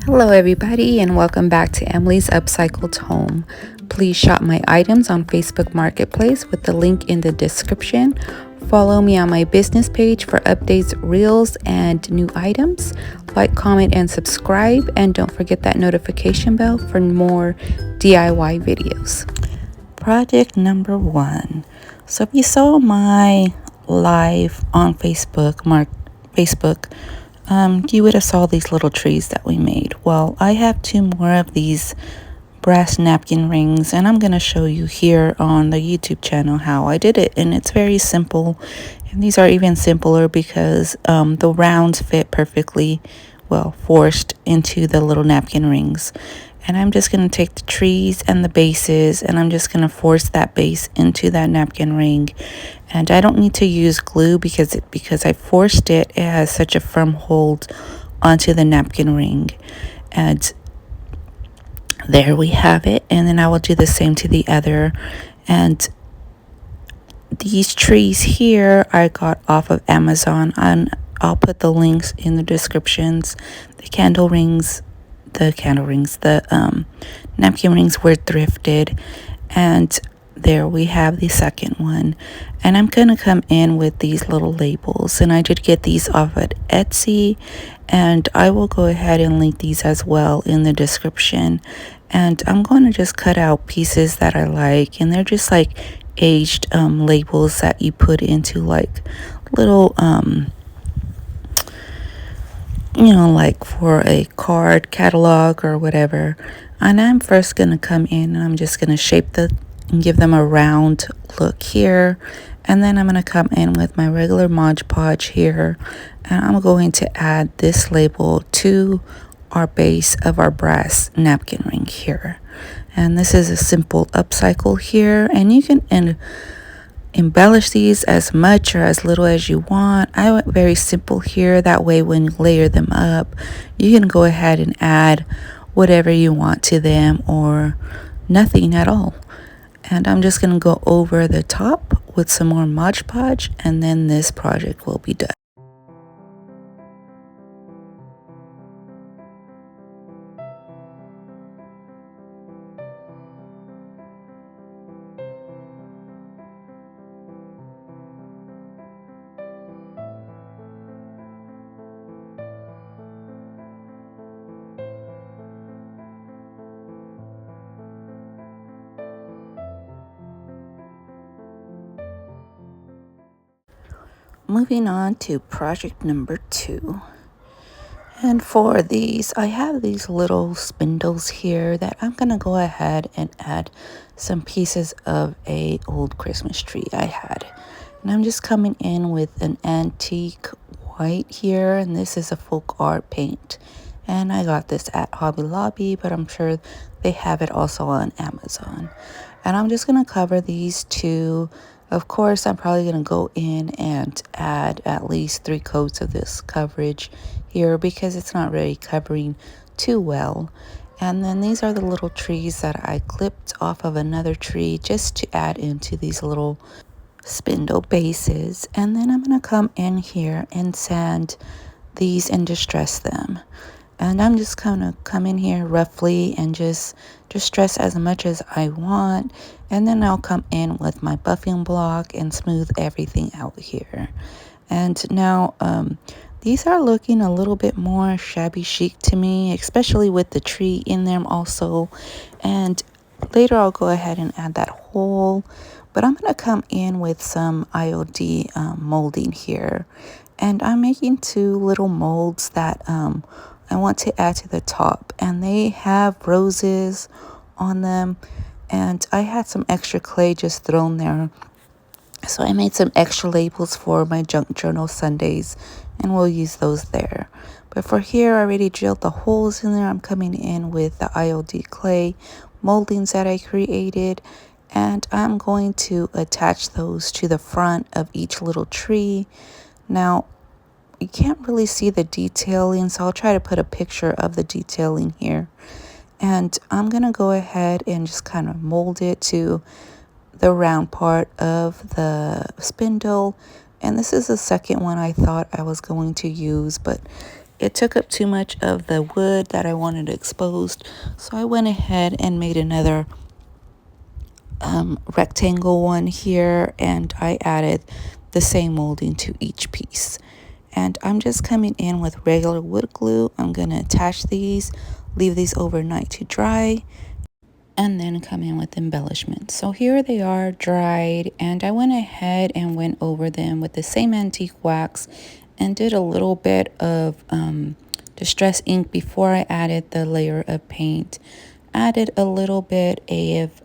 Hello, everybody, and welcome back to Emily's Upcycled Home. Please shop my items on Facebook Marketplace with the link in the description. Follow me on my business page for updates, reels, and new items. Like, comment, and subscribe. And don't forget that notification bell for more DIY videos. Project number 1. So if you saw my live on Facebook, you would have saw these little trees that we made. Well, I have 2 more of these brass napkin rings, and I'm going to show you here on the YouTube channel how I did it. And it's very simple, and these are even simpler because the rounds fit perfectly well forced into the little napkin rings. And I'm just going to take the trees and the bases, and I'm just going to force that base into that napkin ring. And I don't need to use glue because I forced it. It has such a firm hold onto the napkin ring. And there we have it. And then I will do the same to the other. And these trees here I got off of Amazon, and I'll put the links in the descriptions. The napkin rings were thrifted, and there we have the second one. And I'm gonna come in with these little labels, and I did get these off at Etsy, and I will go ahead and link these as well in the description. And I'm going to just cut out pieces that I like, and they're just like aged labels that you put into like little like for a card catalog or whatever. And I'm first going to come in and I'm just going to shape and give them a round look here. And then I'm going to come in with my regular Mod Podge here, and I'm going to add this label to our base of our brass napkin ring here. And this is a simple upcycle here, and you can embellish these as much or as little as you want. I went very simple here. That way when you layer them up, you can go ahead and add whatever you want to them or nothing at all. And I'm just going to go over the top with some more Mod Podge, and then this project will be done. Moving on to project number 2. And for these, I have these little spindles here that I'm going to go ahead and add some pieces of a old Christmas tree I had. And I'm just coming in with an antique white here, and this is a folk art paint. And I got this at Hobby Lobby, but I'm sure they have it also on Amazon. And I'm just going to cover these 2. Of course, I'm probably going to go in and add at least 3 coats of this coverage here because it's not really covering too well. And then these are the little trees that I clipped off of another tree just to add into these little spindle bases. And then I'm going to come in here and sand these and distress them. And I'm just going to come in here roughly and just distress as much as I want. And then I'll come in with my buffing block and smooth everything out here. And now these are looking a little bit more shabby chic to me, especially with the tree in them also. And later I'll go ahead and add that hole. But I'm going to come in with some IOD molding here. And I'm making 2 little molds that I want to add to the top, and they have roses on them, and I had some extra clay just thrown there, so I made some extra labels for my junk journal Sundays, and we'll use those there. But for here, I already drilled the holes in there. I'm coming in with the IOD clay moldings that I created, and I'm going to attach those to the front of each little tree. Now you can't really see the detailing, so I'll try to put a picture of the detailing here. And I'm going to go ahead and just kind of mold it to the round part of the spindle. And this is the second one I thought I was going to use, but it took up too much of the wood that I wanted exposed. So I went ahead and made another rectangle one here, and I added the same molding to each piece. And I'm just coming in with regular wood glue. I'm going to attach these, leave these overnight to dry, and then come in with embellishments. So here they are dried, and I went ahead and went over them with the same antique wax and did a little bit of distress ink before I added the layer of paint. Added a little bit of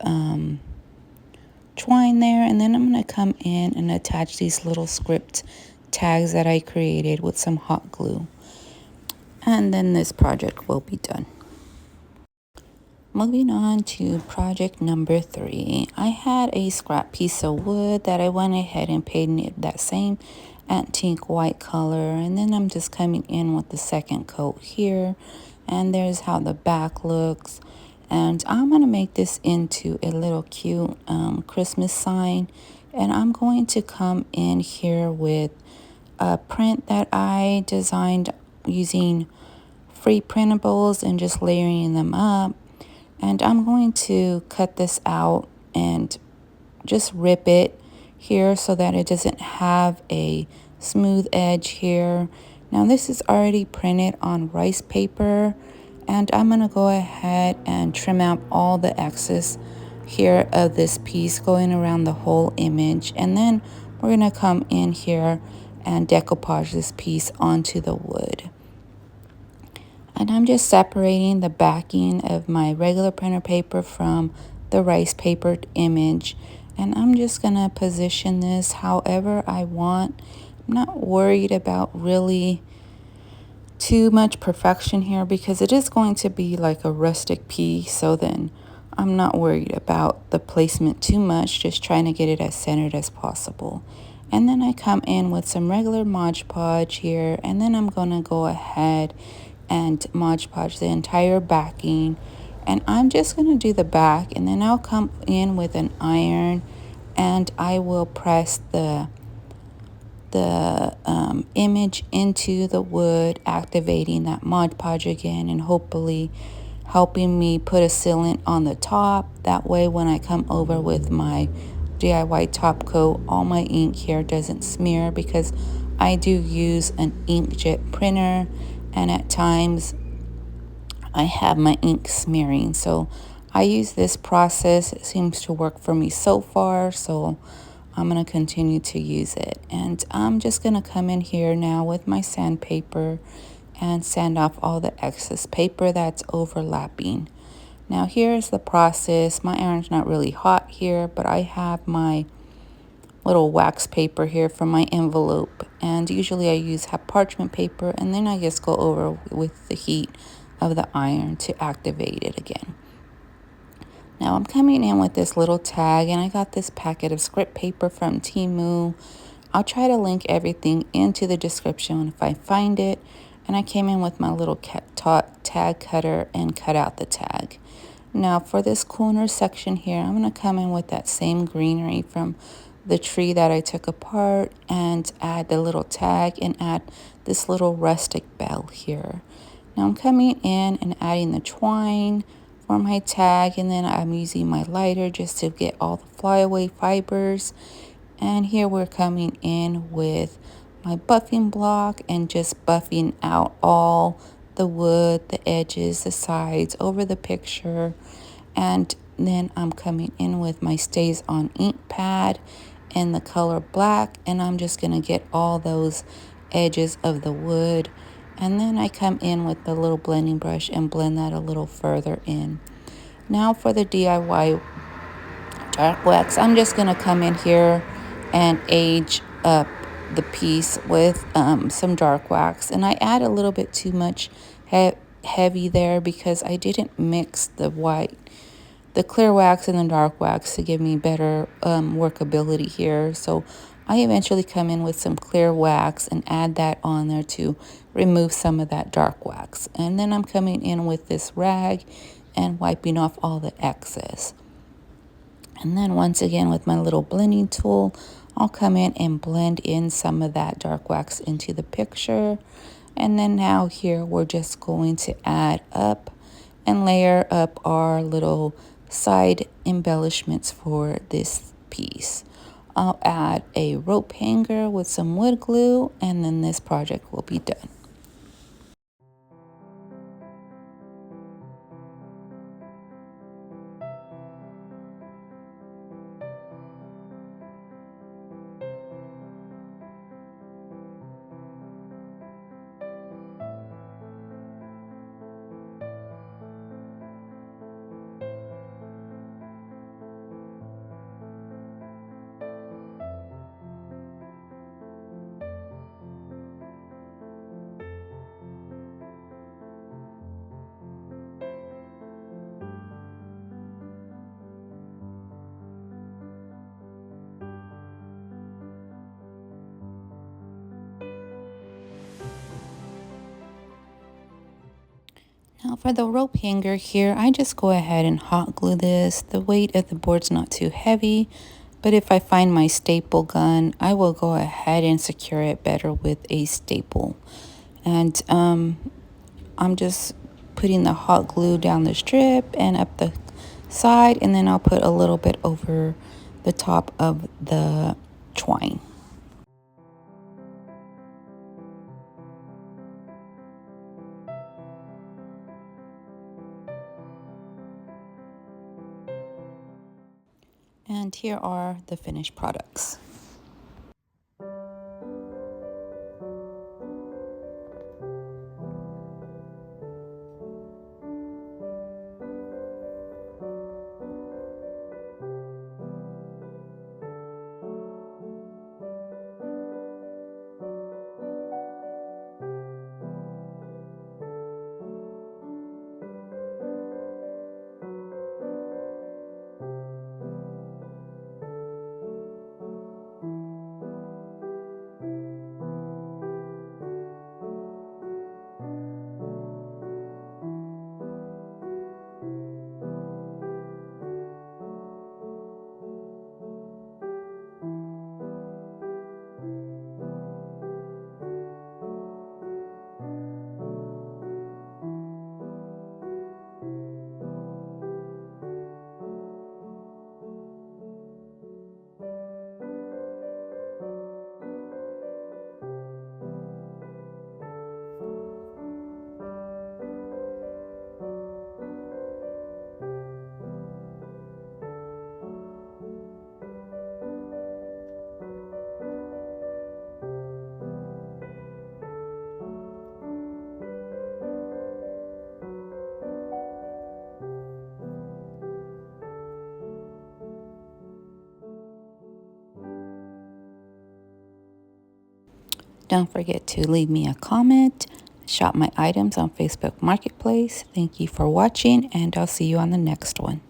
twine there, and then I'm going to come in and attach these little script tags that I created with some hot glue, and then this project will be done. Moving on to project number 3, I had a scrap piece of wood that I went ahead and painted that same antique white color, and then I'm just coming in with the second coat here, and there's how the back looks. And I'm going to make this into a little cute Christmas sign. And I'm going to come in here with a print that I designed using free printables and just layering them up. And I'm going to cut this out and just rip it here so that it doesn't have a smooth edge here. Now this is already printed on rice paper, and I'm going to go ahead and trim out all the excess here of this piece going around the whole image, and then we're going to come in here and decoupage this piece onto the wood. And I'm just separating the backing of my regular printer paper from the rice papered image, and I'm just going to position this however I want. I'm not worried about really too much perfection here because it is going to be like a rustic piece, so then I'm not worried about the placement too much, just trying to get it as centered as possible. And then I come in with some regular Mod Podge here, and then I'm going to go ahead and Mod Podge the entire backing, and I'm just going to do the back, and then I'll come in with an iron and I will press the image into the wood, activating that Mod Podge again, and hopefully helping me put a sealant on the top. That way when I come over with my DIY top coat, all my ink here doesn't smear, because I do use an inkjet printer, and at times I have my ink smearing. So I use this process. It seems to work for me so far, so I'm going to continue to use it. And I'm just going to come in here now with my sandpaper and sand off all the excess paper that's overlapping. Now here's the process. My iron's not really hot here, but I have my little wax paper here from my envelope, and usually I use parchment paper, and then I just go over with the heat of the iron to activate it again. Now I'm coming in with this little tag, and I got this packet of script paper from Temu. I'll try to link everything into the description if I find it. And I came in with my little tag cutter and cut out the tag. Now for this corner section here, I'm going to come in with that same greenery from the tree that I took apart and add the little tag and add this little rustic bell here. Now I'm coming in and adding the twine for my tag, and then I'm using my lighter just to get all the flyaway fibers. And here we're coming in with my buffing block and just buffing out all the wood, the edges, the sides over the picture. And then I'm coming in with my Stays On ink pad in the color black, and I'm just going to get all those edges of the wood. And then I come in with the little blending brush and blend that a little further in. Now for the DIY dark wax, I'm just going to come in here and age up the piece with some dark wax. And I add a little bit too much heavy there because I didn't mix the clear wax and the dark wax to give me better workability here. So I eventually come in with some clear wax and add that on there to remove some of that dark wax. And then I'm coming in with this rag and wiping off all the excess. And then once again with my little blending tool, I'll come in and blend in some of that dark wax into the picture. And then now here we're just going to add up and layer up our little side embellishments for this piece. I'll add a rope hanger with some wood glue, and then this project will be done. Now for the rope hanger here, I just go ahead and hot glue this. The weight of the board's not too heavy, but if I find my staple gun, I will go ahead and secure it better with a staple. And I'm just putting the hot glue down the strip and up the side, and then I'll put a little bit over the top of the twine. And here are the finished products. Don't forget to leave me a comment, shop my items on Facebook Marketplace. Thank you for watching, and I'll see you on the next one.